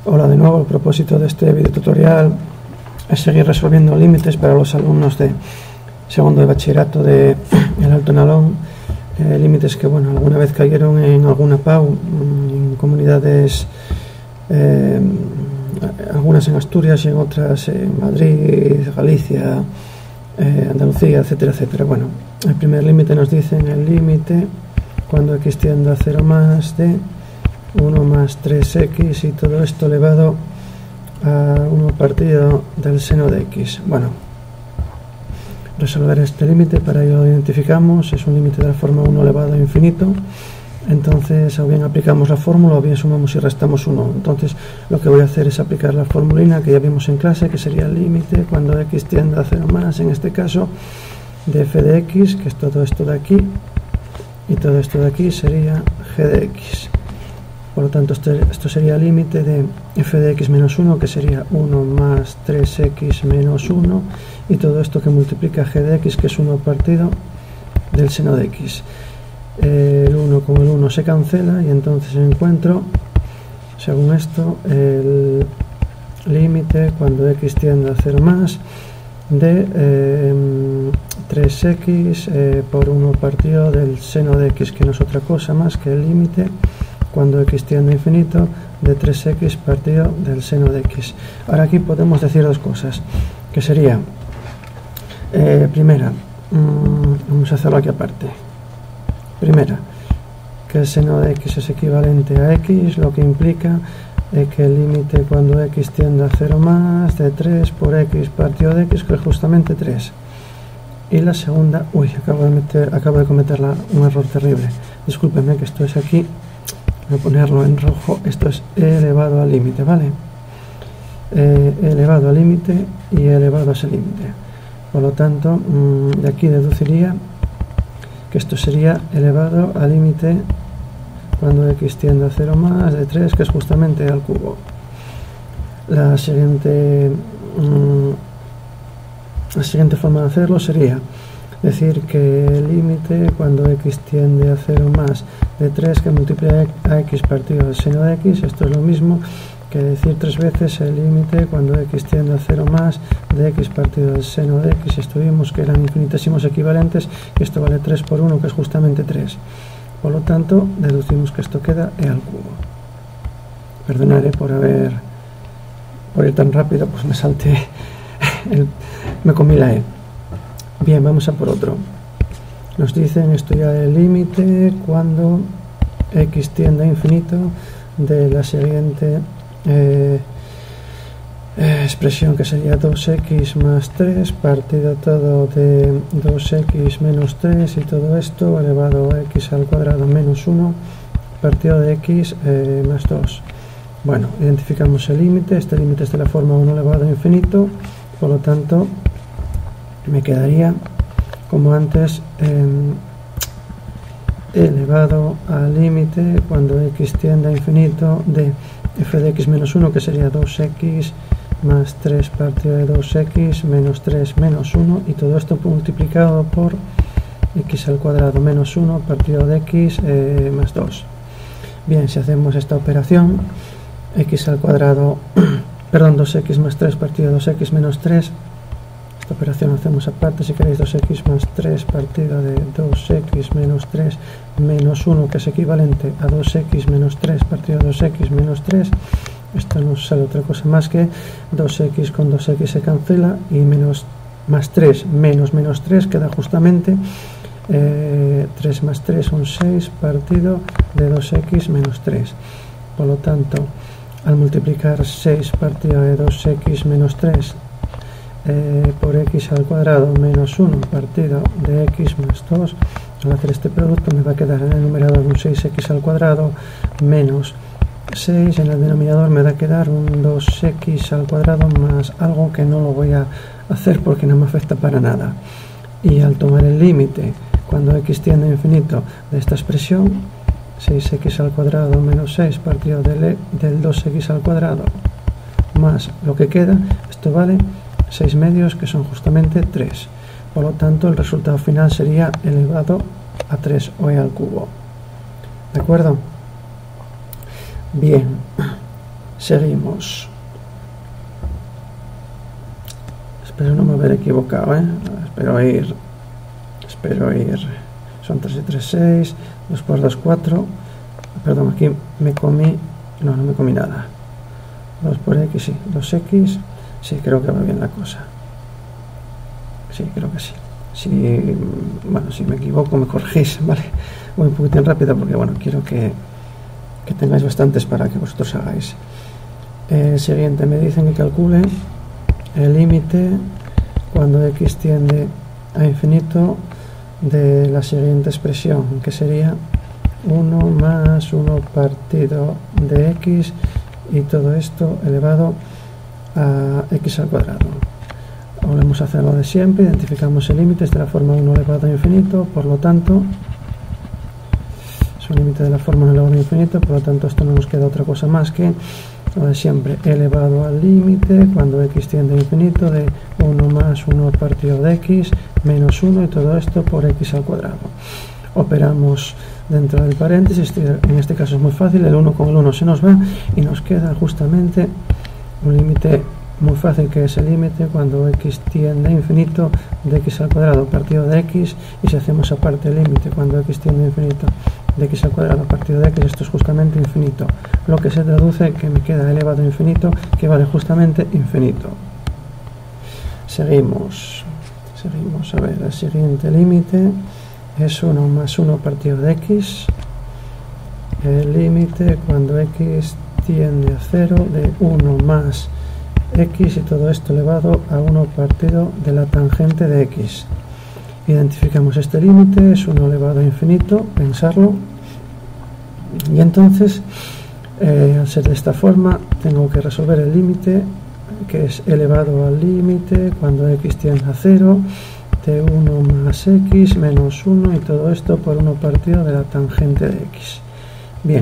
Hola de nuevo. El propósito de este video tutorial es seguir resolviendo límites para los alumnos de segundo de bachillerato de el Alto Nalón, límites que bueno, alguna vez cayeron en alguna PAU, en comunidades, algunas en Asturias y en otras en Madrid, Galicia, Andalucía, etcétera, etcétera. Bueno, el primer límite nos dice en el límite cuando x tiende a 0 más de 1 más 3x y todo esto elevado a 1 partido del seno de x. Bueno, resolver este límite, para ello lo identificamos, es un límite de la forma 1 elevado a infinito. Entonces, o bien aplicamos la fórmula o bien sumamos y restamos 1. Entonces, lo que voy a hacer es aplicar la formulina que ya vimos en clase, que sería el límite cuando x tiende a 0 más, en este caso, de f de x, que es todo esto de aquí, y todo esto de aquí sería g de x. Por lo tanto, esto sería el límite de f de x menos 1, que sería 1 más 3x menos 1, y todo esto que multiplica g de x, que es 1 partido del seno de x. El 1 con el 1 se cancela y entonces encuentro, según esto, el límite cuando x tiende a 0 más de 3x por 1 partido del seno de x, que no es otra cosa más que el límite cuando x tiende a infinito de 3x partido del seno de x. Ahora aquí podemos decir dos cosas, que sería, primera, vamos a hacerlo aquí aparte. Primera, que el seno de x es equivalente a x, lo que implica que el límite cuando x tiende a 0 más de 3 por x partido de x, que es justamente 3. Y la segunda, acabo de cometer un error terrible. Discúlpenme que esto es aquí. Voy a ponerlo en rojo. Esto es e elevado al límite, ¿vale? E elevado al límite y e elevado a ese límite. Por lo tanto, de aquí deduciría que esto sería elevado al límite cuando x tiende a 0 más de 3, que es justamente al cubo. La siguiente forma de hacerlo sería decir que el límite cuando x tiende a 0 más de 3 que multiplica a x partido del seno de x, esto es lo mismo que decir 3 veces el límite cuando x tiende a 0 más de x partido del seno de x. Estuvimos que eran infinitesimos equivalentes, que esto vale 3 por 1, que es justamente 3. Por lo tanto, deducimos que esto queda e al cubo. Perdonaré por ir tan rápido, pues me salté, me comí la e. Bien, vamos a por otro. Nos dicen estudiar el límite cuando x tiende a infinito de la siguiente expresión, que sería 2x más 3 partido todo de 2x menos 3 y todo esto elevado a x al cuadrado menos 1 partido de x más 2. Bueno, identificamos el límite. Este límite es de la forma 1 elevado a infinito, por lo tanto me quedaría como antes elevado al límite cuando x tiende a infinito de f de x menos 1, que sería 2x más 3 partido de 2x menos 3 menos 1, y todo esto multiplicado por x al cuadrado menos 1 partido de x más 2. Bien, si hacemos esta operación, x al cuadrado, perdón, 2x más 3 partido de 2x menos 3, esta operación la hacemos aparte, si queréis, 2x más 3 partido de 2x menos 3 menos 1, que es equivalente a 2x menos 3 partido de 2x menos 3. Esto no sale otra cosa más que 2x con 2x se cancela y más 3 menos 3 queda justamente 3 más 3 son 6 partido de 2x menos 3. Por lo tanto, al multiplicar 6 partido de 2x menos 3 por x al cuadrado menos 1 partido de x más 2, al hacer este producto me va a quedar en el numerador un 6x al cuadrado menos 6, en el denominador me va a quedar un 2x al cuadrado más algo que no lo voy a hacer porque no me afecta para nada. Y al tomar el límite cuando x tiende a infinito de esta expresión, 6x al cuadrado menos 6 partido del 2x al cuadrado más lo que queda, esto vale 6 medios, que son justamente 3. Por lo tanto, el resultado final sería elevado a 3 o e al cubo. ¿De acuerdo? Bien. Seguimos. Espero no me haber equivocado, Espero ir. Son 3 y 3, 6. 2 por 2, 4. Perdón, aquí me comí. No me comí nada. 2 por x, sí. 2x. Sí, creo que va bien la cosa. Sí, creo que sí. Bueno, si me equivoco me corregís, ¿vale? Voy un poquitín rápido porque, bueno, quiero que tengáis bastantes para que vosotros hagáis. Siguiente, me dicen que calcule el límite cuando x tiende a infinito de la siguiente expresión, que sería 1 más 1 partido de x y todo esto elevado a x al cuadrado. Volvemos a hacer lo de siempre, identificamos el límite de la forma 1 elevado a infinito, por lo tanto es un límite de la forma 1 elevado a infinito, por lo tanto esto no nos queda otra cosa más que lo de siempre, elevado al límite cuando x tiende a infinito de 1 más 1 partido de x menos 1 y todo esto por x al cuadrado. Operamos dentro del paréntesis, en este caso es muy fácil, el 1 con el 1 se nos va y nos queda justamente un límite muy fácil, que es el límite cuando x tiende a infinito de x al cuadrado partido de x, y si hacemos aparte el límite cuando x tiende a infinito de x al cuadrado partido de x, esto es justamente infinito, lo que se traduce que me queda elevado a infinito, que vale justamente infinito. Seguimos, a ver, el siguiente límite es 1 más 1 partido de x, el límite cuando x tiende a 0 de 1 más x y todo esto elevado a 1 partido de la tangente de x. Identificamos este límite, es 1 elevado a infinito, pensarlo, y entonces al ser de esta forma tengo que resolver el límite, que es elevado al límite cuando x tiende a 0 de 1 más x menos 1 y todo esto por 1 partido de la tangente de x. Bien,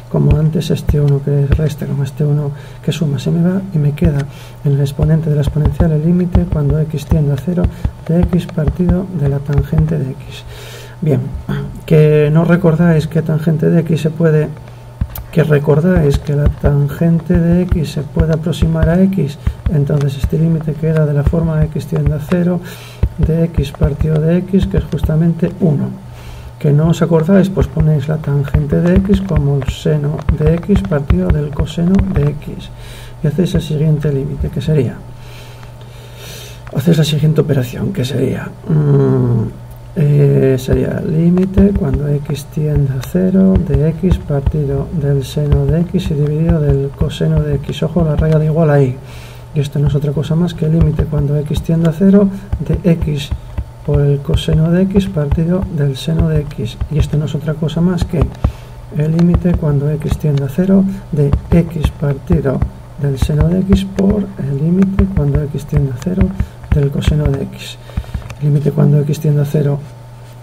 como antes, este 1 que resta como este 1 que suma se me va y me queda en el exponente de la exponencial el límite cuando x tiende a 0 de x partido de la tangente de x. Bien, que no recordáis que tangente de x se puede, que recordáis que la tangente de x se puede aproximar a x, entonces este límite queda de la forma x tiende a 0 de x partido de x, que es justamente 1. Que no os acordáis, pues ponéis la tangente de x como el seno de x partido del coseno de x y hacéis el siguiente límite, que sería, hacéis la siguiente operación, que sería sería límite cuando x tiende a 0 de x partido del seno de x y dividido del coseno de x. Ojo, la raya de igual ahí, y esto no es otra cosa más que el límite cuando x tiende a 0 de x por el coseno de x partido del seno de x, y esto no es otra cosa más que el límite cuando x tiende a 0 de x partido del seno de x por el límite cuando x tiende a 0 del coseno de x. El límite cuando x tiende a 0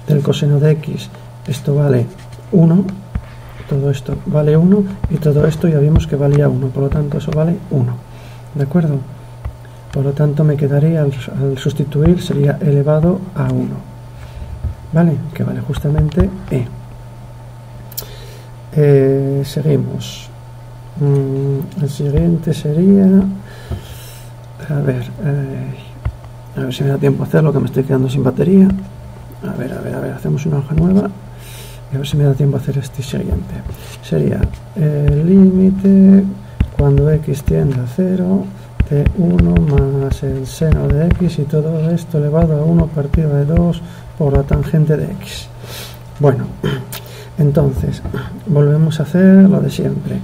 del coseno de x, esto vale 1, todo esto vale 1 y todo esto ya vimos que valía 1, por lo tanto eso vale 1, ¿de acuerdo? Por lo tanto me quedaría, al sustituir, sería elevado a 1, ¿vale? Que vale justamente seguimos. El siguiente sería, a ver si me da tiempo a hacerlo, que me estoy quedando sin batería. A ver, hacemos una hoja nueva y a ver si me da tiempo a hacer este siguiente. Sería el límite cuando x tiende a 0 de 1 más el seno de x y todo esto elevado a 1 partido de 2 por la tangente de x. Bueno, entonces volvemos a hacer lo de siempre.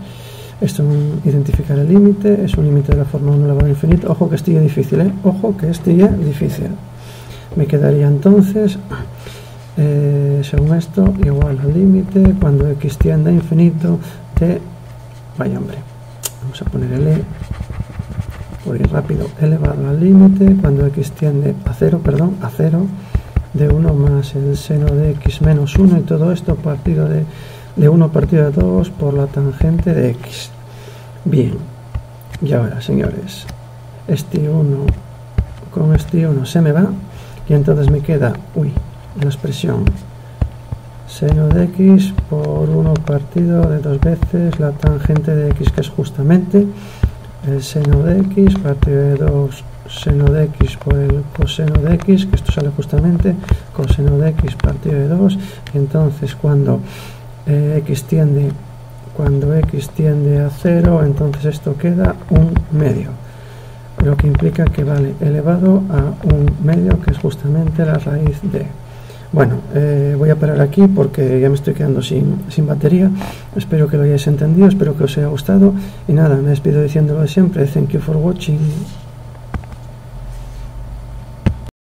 Esto es identificar el límite, es un límite de la forma 1 elevado a infinito. Ojo que esto ya difícil, ojo que esto ya difícil. Me quedaría entonces, según esto, igual al límite cuando x tiende a infinito de, vaya hombre, vamos a poner el por ir rápido, elevado al límite cuando x tiende a 0, de 1 más el seno de x menos 1 y todo esto partido de 1 partido de 2 por la tangente de x. Bien, y ahora, señores, este 1 con este 1 se me va y entonces me queda, la expresión seno de x por 1 partido de 2 veces la tangente de x, que es justamente el seno de x partido de 2 seno de x por el coseno de x, que esto sale justamente coseno de x partido de 2, y entonces cuando x tiende a 0, entonces esto queda 1/2, lo que implica que vale elevado a 1/2, que es justamente la raíz de. Bueno, voy a parar aquí porque ya me estoy quedando sin batería. Espero que lo hayáis entendido, espero que os haya gustado, y nada, me despido diciendo lo de siempre: thank you for watching.